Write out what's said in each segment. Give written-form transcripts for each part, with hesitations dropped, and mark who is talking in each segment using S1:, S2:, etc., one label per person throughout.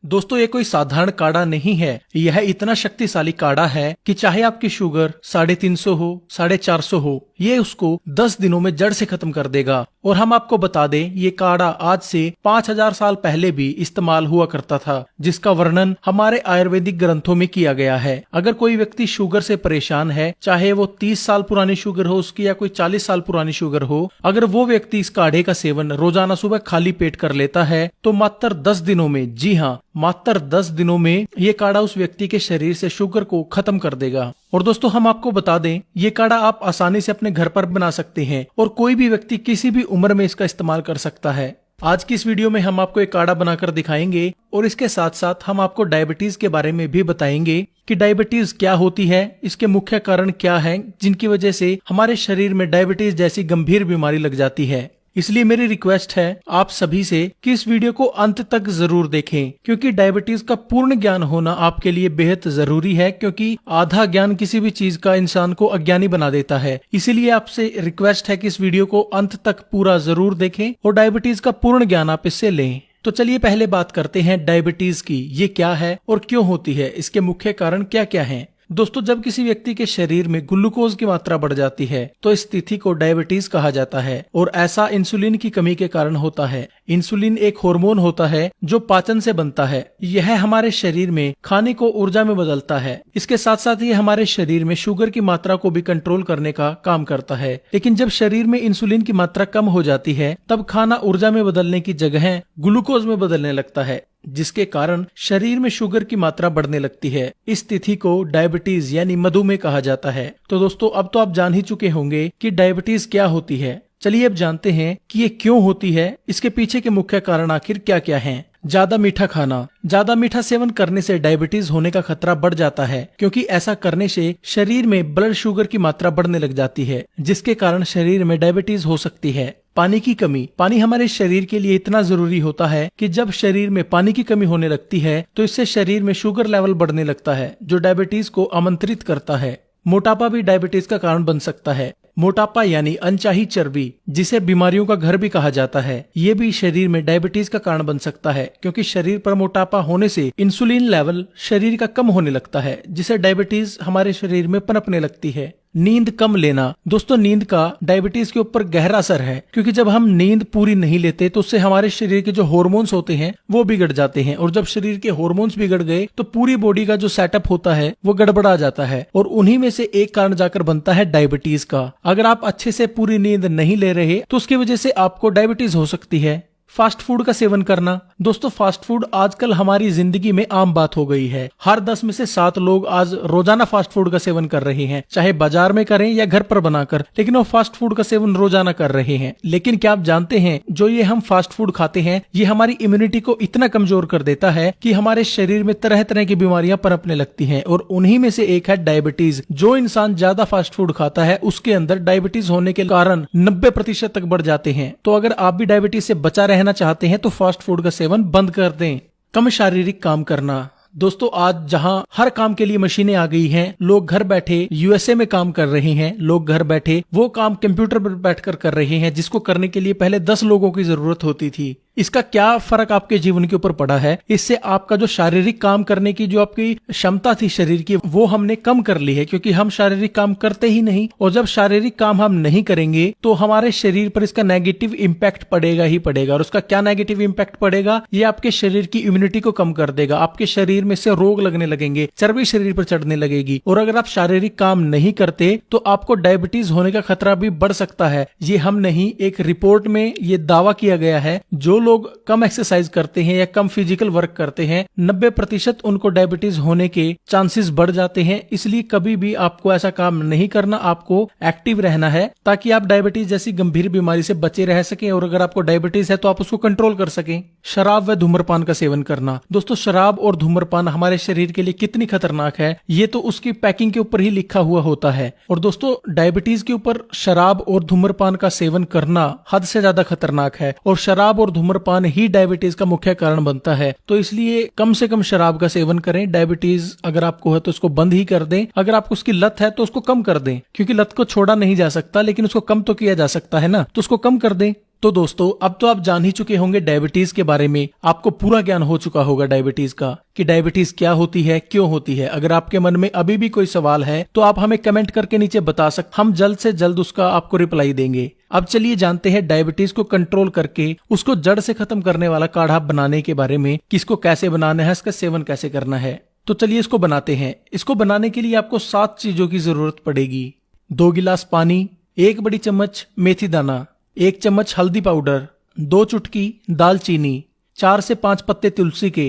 S1: दोस्तों ये कोई साधारण काढ़ा नहीं है, यह इतना शक्तिशाली काढ़ा है कि चाहे आपकी शुगर 350 हो 450 हो, ये उसको 10 दिनों में जड़ से खत्म कर देगा। और हम आपको बता दें ये काढ़ा आज से 5000 साल पहले भी इस्तेमाल हुआ करता था, जिसका वर्णन हमारे आयुर्वेदिक ग्रंथों में किया गया है। अगर कोई व्यक्ति शुगर से परेशान है, चाहे वो 30 साल पुरानी शुगर हो उसकी या कोई 40 साल पुरानी शुगर हो, अगर वो व्यक्ति इस काढ़े का सेवन रोजाना सुबह खाली पेट कर लेता है तो मात्र 10 दिनों में, जी हाँ मात्र 10 दिनों में ये काढ़ा उस व्यक्ति के शरीर से शुगर को खत्म कर देगा। और दोस्तों हम आपको बता दें ये काढ़ा आप आसानी से अपने घर पर बना सकते हैं और कोई भी व्यक्ति किसी भी उम्र में इसका इस्तेमाल कर सकता है। आज की इस वीडियो में हम आपको एक काढ़ा बनाकर दिखाएंगे और इसके साथ साथ हम आपको डायबिटीज के बारे में भी बताएंगे कि डायबिटीज क्या होती है, इसके मुख्य कारण क्या हैं जिनकी वजह से हमारे शरीर में डायबिटीज जैसी गंभीर बीमारी लग जाती है। इसलिए मेरी रिक्वेस्ट है आप सभी से कि इस वीडियो को अंत तक जरूर देखें, क्योंकि डायबिटीज का पूर्ण ज्ञान होना आपके लिए बेहद जरूरी है, क्योंकि आधा ज्ञान किसी भी चीज का इंसान को अज्ञानी बना देता है। इसीलिए आपसे रिक्वेस्ट है कि इस वीडियो को अंत तक पूरा जरूर देखें और डायबिटीज का पूर्ण ज्ञान आप इससे लें। तो चलिए पहले बात करते हैं डायबिटीज की। ये क्या है और क्यों होती है, इसके मुख्य कारण क्या क्या हैं। दोस्तों जब किसी व्यक्ति के शरीर में ग्लूकोज की मात्रा बढ़ जाती है तो इस स्थिति को डायबिटीज कहा जाता है और ऐसा इंसुलिन की कमी के कारण होता है। इंसुलिन एक हार्मोन होता है जो पाचन से बनता है। यह हमारे शरीर में खाने को ऊर्जा में बदलता है। इसके साथ साथ ये हमारे शरीर में शुगर की मात्रा को भी कंट्रोल करने का काम करता है। लेकिन जब शरीर में इंसुलिन की मात्रा कम हो जाती है तब खाना ऊर्जा में बदलने की जगह ग्लूकोज में बदलने लगता है, जिसके कारण शरीर में शुगर की मात्रा बढ़ने लगती है। इस स्थिति को डायबिटीज यानी मधुमेह कहा जाता है। तो दोस्तों अब तो आप जान ही चुके होंगे कि डायबिटीज क्या होती है। चलिए अब जानते हैं कि ये क्यों होती है, इसके पीछे के मुख्य कारण आखिर क्या क्या हैं। ज्यादा मीठा खाना। ज्यादा मीठा सेवन करने से डायबिटीज होने का खतरा बढ़ जाता है, क्योंकि ऐसा करने से शरीर में ब्लड शुगर की मात्रा बढ़ने लग जाती है, जिसके कारण शरीर में डायबिटीज हो सकती है। पानी की कमी। पानी हमारे शरीर के लिए इतना जरूरी होता है कि जब शरीर में पानी की कमी होने लगती है तो इससे शरीर में शुगर लेवल बढ़ने लगता है, जो डायबिटीज को आमंत्रित करता है। मोटापा भी डायबिटीज का कारण बन सकता है। मोटापा यानी अनचाही चर्बी, जिसे बीमारियों का घर भी कहा जाता है, ये भी शरीर में डायबिटीज का कारण बन सकता है, क्योंकि शरीर पर मोटापा होने से इंसुलिन लेवल शरीर का कम होने लगता है, जिसे डायबिटीज हमारे शरीर में पनपने लगती है। नींद कम लेना। दोस्तों नींद का डायबिटीज के ऊपर गहरा असर है, क्योंकि जब हम नींद पूरी नहीं लेते तो उससे हमारे शरीर के जो हार्मोन्स होते हैं वो बिगड़ जाते हैं, और जब शरीर के हार्मोन्स बिगड़ गए तो पूरी बॉडी का जो सेटअप होता है वो गड़बड़ा जाता है, और उन्हीं में से एक कारण जाकर बनता है डायबिटीज का। अगर आप अच्छे से पूरी नींद नहीं ले रहे तो उसकी वजह से आपको डायबिटीज हो सकती है। फास्ट फूड का सेवन करना। दोस्तों फास्ट फूड आजकल हमारी जिंदगी में आम बात हो गई है। हर 10 में से 7 लोग आज रोजाना फास्ट फूड का सेवन कर रहे हैं, चाहे बाजार में करें या घर पर बनाकर, लेकिन वो फास्ट फूड का सेवन रोजाना कर रहे हैं। लेकिन क्या आप जानते हैं जो ये हम फास्ट फूड खाते हैं ये हमारी इम्यूनिटी को इतना कमजोर कर देता है कि हमारे शरीर में तरह तरह की बीमारियां पनपने लगती हैं, और उन्हीं में से एक है डायबिटीज। जो इंसान ज्यादा फास्ट फूड खाता है उसके अंदर डायबिटीज होने के कारण 90% तक बढ़ जाते हैं। तो अगर आप भी डायबिटीज से बचा रहना चाहते हैं तो फास्ट फूड का सेवन बंद कर दें। कम शारीरिक काम करना। दोस्तों आज जहां हर काम के लिए मशीनें आ गई हैं, लोग घर बैठे यूएसए में काम कर रहे हैं, लोग घर बैठे वो काम कंप्यूटर पर बैठकर कर रहे हैं जिसको करने के लिए पहले 10 लोगों की जरूरत होती थी। इसका क्या फर्क आपके जीवन के ऊपर पड़ा है? इससे आपका जो शारीरिक काम करने की जो आपकी क्षमता थी शरीर की वो हमने कम कर ली है, क्योंकि हम शारीरिक काम करते ही नहीं, और जब शारीरिक काम हम नहीं करेंगे तो हमारे शरीर पर इसका नेगेटिव इम्पैक्ट पड़ेगा ही पड़ेगा। और उसका क्या नेगेटिव इम्पैक्ट पड़ेगा? ये आपके शरीर की इम्यूनिटी को कम कर देगा, आपके शरीर में से रोग लगने लगेंगे, चर्बी शरीर पर चढ़ने लगेगी, और अगर आप शारीरिक काम नहीं करते तो आपको डायबिटीज होने का खतरा भी बढ़ सकता है। ये हम नहीं, एक रिपोर्ट में ये दावा किया गया है जो लोग कम एक्सरसाइज करते हैं या कम फिजिकल वर्क करते हैं 90% उनको डायबिटीज होने के चांसेस बढ़ जाते हैं। इसलिए कभी भी आपको ऐसा काम नहीं करना, आपको एक्टिव रहना है ताकि आप डायबिटीज जैसी गंभीर बीमारी से बचे रह सकें, और अगर आपको डायबिटीज है तो आप उसको कंट्रोल कर सकें। शराब व धूम्रपान का सेवन करना। दोस्तों शराब और धूम्रपान हमारे शरीर के लिए कितनी खतरनाक है ये तो उसकी पैकिंग के ऊपर ही लिखा हुआ होता है, और दोस्तों डायबिटीज के ऊपर शराब और धूम्रपान का सेवन करना हद से ज्यादा खतरनाक है, और शराब और धूम्रपान ही डायबिटीज का मुख्य कारण बनता है। तो इसलिए कम से कम शराब का सेवन करें। डायबिटीज अगर आपको है तो उसको बंद ही कर दें, अगर आपको उसकी लत है तो उसको कम कर दें, क्योंकि लत को छोड़ा नहीं जा सकता लेकिन उसको कम तो किया जा सकता है ना, तो उसको कम कर दें। तो दोस्तों अब तो आप जान ही चुके होंगे डायबिटीज के बारे में, आपको पूरा ज्ञान हो चुका होगा डायबिटीज का कि डायबिटीज क्या होती है, क्यों होती है। अगर आपके मन में अभी भी कोई सवाल है तो आप हमें कमेंट करके नीचे बता सकते, हम जल्द से जल्द उसका आपको रिप्लाई देंगे। अब चलिए जानते हैं डायबिटीज को कंट्रोल करके उसको जड़ से खत्म करने वाला काढ़ा बनाने के बारे में, किसको कैसे बनाना है, इसका सेवन कैसे करना है। तो चलिए इसको बनाते हैं। इसको बनाने के लिए आपको 7 चीजों की जरूरत पड़ेगी। 2 गिलास पानी, 1 बड़ी चम्मच मेथी दाना, 1 चम्मच हल्दी पाउडर, 2 चुटकी दालचीनी, 4 से 5 पत्ते तुलसी के,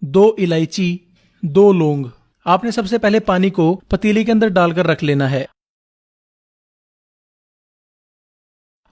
S1: 2 इलायची, 2 लौंग। आपने सबसे पहले पानी को पतीले के अंदर डालकर रख लेना है।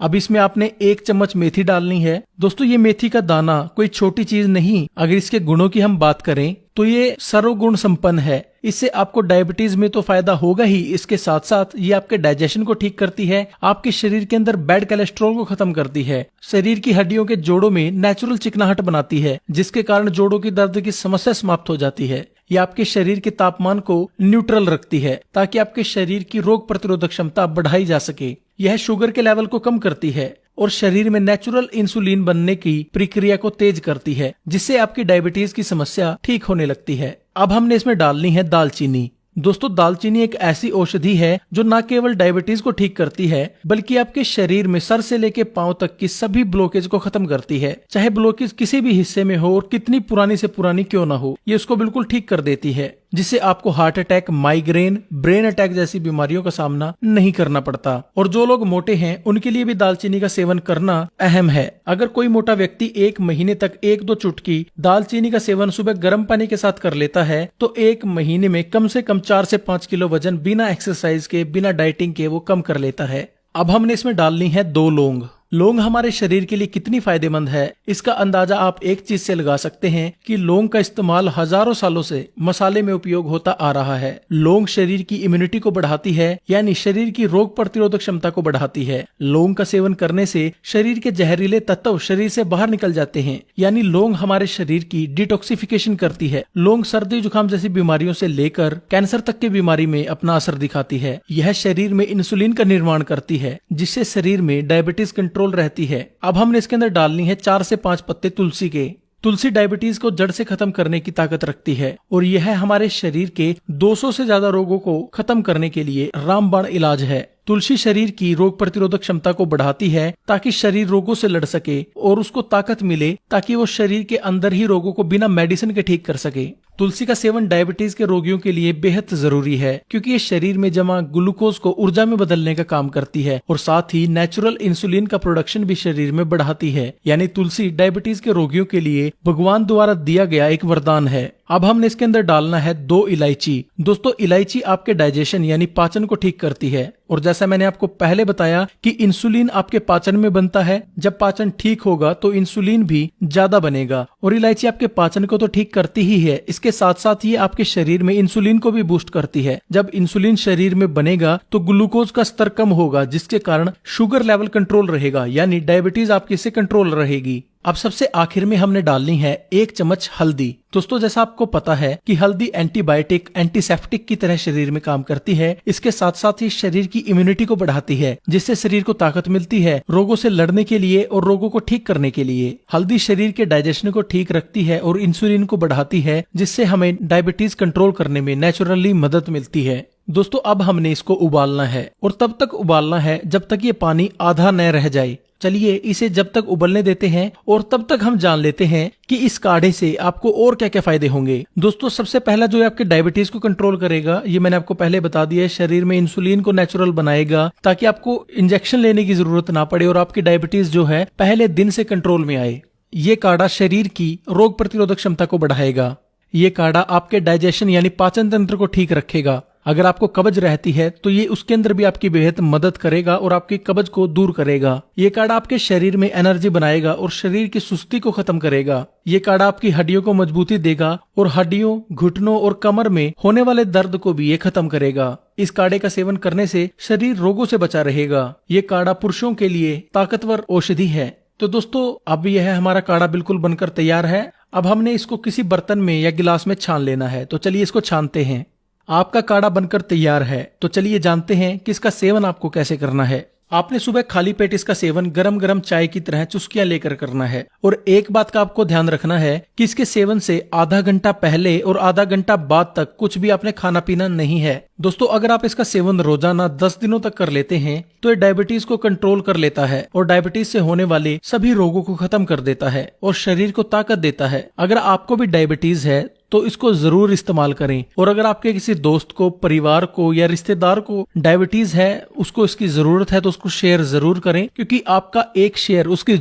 S1: अब इसमें आपने 1 चम्मच मेथी डालनी है। दोस्तों ये मेथी का दाना कोई छोटी चीज नहीं, अगर इसके गुणों की हम बात करें तो ये सर्वगुण संपन्न है। इससे आपको डायबिटीज में तो फायदा होगा ही, इसके साथ साथ ये आपके डाइजेशन को ठीक करती है, आपके शरीर के अंदर बैड कोलेस्ट्रॉल को खत्म करती है, शरीर की हड्डियों के जोड़ों में नेचुरल चिकनाहट बनाती है, जिसके कारण जोड़ों की दर्द की समस्या समाप्त हो जाती है। ये आपके शरीर के तापमान को न्यूट्रल रखती है ताकि आपके शरीर की रोग प्रतिरोधक क्षमता बढ़ाई जा सके। यह शुगर के लेवल को कम करती है और शरीर में नेचुरल इंसुलिन बनने की प्रक्रिया को तेज करती है, जिससे आपकी डायबिटीज की समस्या ठीक होने लगती है। अब हमने इसमें डालनी है दालचीनी। दोस्तों दालचीनी एक ऐसी औषधि है जो न केवल डायबिटीज को ठीक करती है बल्कि आपके शरीर में सर से लेके पांव तक की सभी ब्लॉकेज को खत्म करती है। चाहे ब्लॉकेज किसी भी हिस्से में हो और कितनी पुरानी से पुरानी क्यों ना हो, ये उसको बिल्कुल ठीक कर देती है, जिससे आपको heart attack, migraine, brain attack जैसी बीमारियों का सामना नहीं करना पड़ता। और जो लोग मोटे हैं उनके लिए भी दालचीनी का सेवन करना अहम है। अगर कोई मोटा व्यक्ति 1 महीने तक 1-2 चुटकी दालचीनी का सेवन सुबह गर्म पानी के साथ कर लेता है तो 1 महीने में कम से कम 4 से 5 किलो वजन बिना एक्सरसाइज के, बिना डाइटिंग के वो कम कर लेता है। अब हमने इसमें डालनी है 2 लौंग। लौंग हमारे शरीर के लिए कितनी फायदेमंद है इसका अंदाजा आप एक चीज से लगा सकते हैं कि लौंग का इस्तेमाल हजारों सालों से मसाले में उपयोग होता आ रहा है। लौंग शरीर की इम्यूनिटी को बढ़ाती है, यानी शरीर की रोग प्रतिरोधक क्षमता को बढ़ाती है। लौंग का सेवन करने से शरीर के जहरीले तत्व शरीर से बाहर निकल जाते हैं, यानी लौंग हमारे शरीर की डिटॉक्सिफिकेशन करती है। लौंग सर्दी जुकाम जैसी बीमारियों से लेकर कैंसर तक की बीमारी में अपना असर दिखाती है। यह शरीर में इंसुलिन का निर्माण करती है, जिससे शरीर में डायबिटीज कंट्रोल रहती है। अब हमने इसके अंदर डालनी है 4 से 5 पत्ते तुलसी के। तुलसी डायबिटीज को जड़ से खत्म करने की ताकत रखती है और यह हमारे शरीर के 200 से ज्यादा रोगों को खत्म करने के लिए रामबाण इलाज है। तुलसी शरीर की रोग प्रतिरोधक क्षमता को बढ़ाती है ताकि शरीर रोगों से लड़ सके और उसको ताकत मिले ताकि वो शरीर के अंदर ही रोगों को बिना मेडिसिन के ठीक कर सके। तुलसी का सेवन डायबिटीज के रोगियों के लिए बेहद जरूरी है क्योंकि ये शरीर में जमा ग्लूकोज को ऊर्जा में बदलने का काम करती है और साथ ही नेचुरल इंसुलिन का प्रोडक्शन भी शरीर में बढ़ाती है। यानी तुलसी डायबिटीज के रोगियों के लिए भगवान द्वारा दिया गया एक वरदान है। अब हमने इसके अंदर डालना है 2 इलायची। दोस्तों इलायची आपके डाइजेशन यानी पाचन को ठीक करती है और जैसा मैंने आपको पहले बताया कि इंसुलिन आपके पाचन में बनता है। जब पाचन ठीक होगा तो इंसुलिन भी ज्यादा बनेगा और इलायची आपके पाचन को तो ठीक करती ही है, इसके साथ साथ ये आपके शरीर में इंसुलिन को भी बूस्ट करती है। जब इंसुलिन शरीर में बनेगा तो ग्लूकोज का स्तर कम होगा, जिसके कारण शुगर लेवल कंट्रोल रहेगा, यानी डायबिटीज आपकी से कंट्रोल रहेगी। अब सबसे आखिर में हमने डालनी है 1 चम्मच हल्दी। दोस्तों जैसा आपको पता है कि हल्दी एंटीबायोटिक, एंटीसेप्टिक की तरह शरीर में काम करती है। इसके साथ साथ ही शरीर की इम्यूनिटी को बढ़ाती है, जिससे शरीर को ताकत मिलती है रोगों से लड़ने के लिए और रोगों को ठीक करने के लिए। हल्दी शरीर के डाइजेशन को ठीक रखती है और इंसुलिन को बढ़ाती है, जिससे हमें डायबिटीज कंट्रोल करने में नेचुरली मदद मिलती है। दोस्तों अब हमने इसको उबालना है और तब तक उबालना है जब तक ये पानी आधा न रह जाए। चलिए इसे जब तक उबलने देते हैं और तब तक हम जान लेते हैं कि इस काढ़े से आपको और क्या क्या फायदे होंगे। दोस्तों सबसे पहला जो है आपके डायबिटीज को कंट्रोल करेगा, ये मैंने आपको पहले बता दिया है। शरीर में इंसुलिन को नेचुरल बनाएगा ताकि आपको इंजेक्शन लेने की जरूरत ना पड़े और आपकी डायबिटीज जो है पहले दिन से कंट्रोल में आए। ये काढ़ा शरीर की रोग प्रतिरोधक क्षमता को बढ़ाएगा। ये काढ़ा आपके डाइजेशन यानी पाचन तंत्र को ठीक रखेगा। अगर आपको कब्ज रहती है तो ये उसके अंदर भी आपकी बेहद मदद करेगा और आपकी कब्ज को दूर करेगा। ये काढ़ा आपके शरीर में एनर्जी बनाएगा और शरीर की सुस्ती को खत्म करेगा। ये काढ़ा आपकी हड्डियों को मजबूती देगा और हड्डियों, घुटनों और कमर में होने वाले दर्द को भी ये खत्म करेगा। इस काढ़े का सेवन करने से शरीर रोगों से बचा रहेगा। ये काढ़ा पुरुषों के लिए ताकतवर औषधि है। तो दोस्तों अब यह हमारा काढ़ा बिल्कुल बनकर तैयार है। अब हमने इसको किसी बर्तन में या गिलास में छान लेना है। तो चलिए इसको छानते हैं। आपका काढ़ा बनकर तैयार है। तो चलिए जानते हैं कि इसका सेवन आपको कैसे करना है। आपने सुबह खाली पेट इसका सेवन गरम गरम चाय की तरह चुस्कियां लेकर करना है। और एक बात का आपको ध्यान रखना है कि इसके सेवन से आधा घंटा पहले और आधा घंटा बाद तक कुछ भी आपने खाना पीना नहीं है। दोस्तों, अगर आप इसका सेवन रोजाना 10 दिनों तक कर लेते हैं तो ये डायबिटीज को कंट्रोल कर लेता है और डायबिटीज से होने वाले सभी रोगों को खत्म कर देता है और शरीर को ताकत देता है। अगर आपको भी डायबिटीज है तो इसको जरूर इस्तेमाल करें। और अगर आपके किसी दोस्त को, परिवार को या रिश्तेदार को डायबिटीज है, उसको इसकी जरूरत है, तो उसको शेयर जरूर करें, क्योंकि आपका एक शेयर उसकी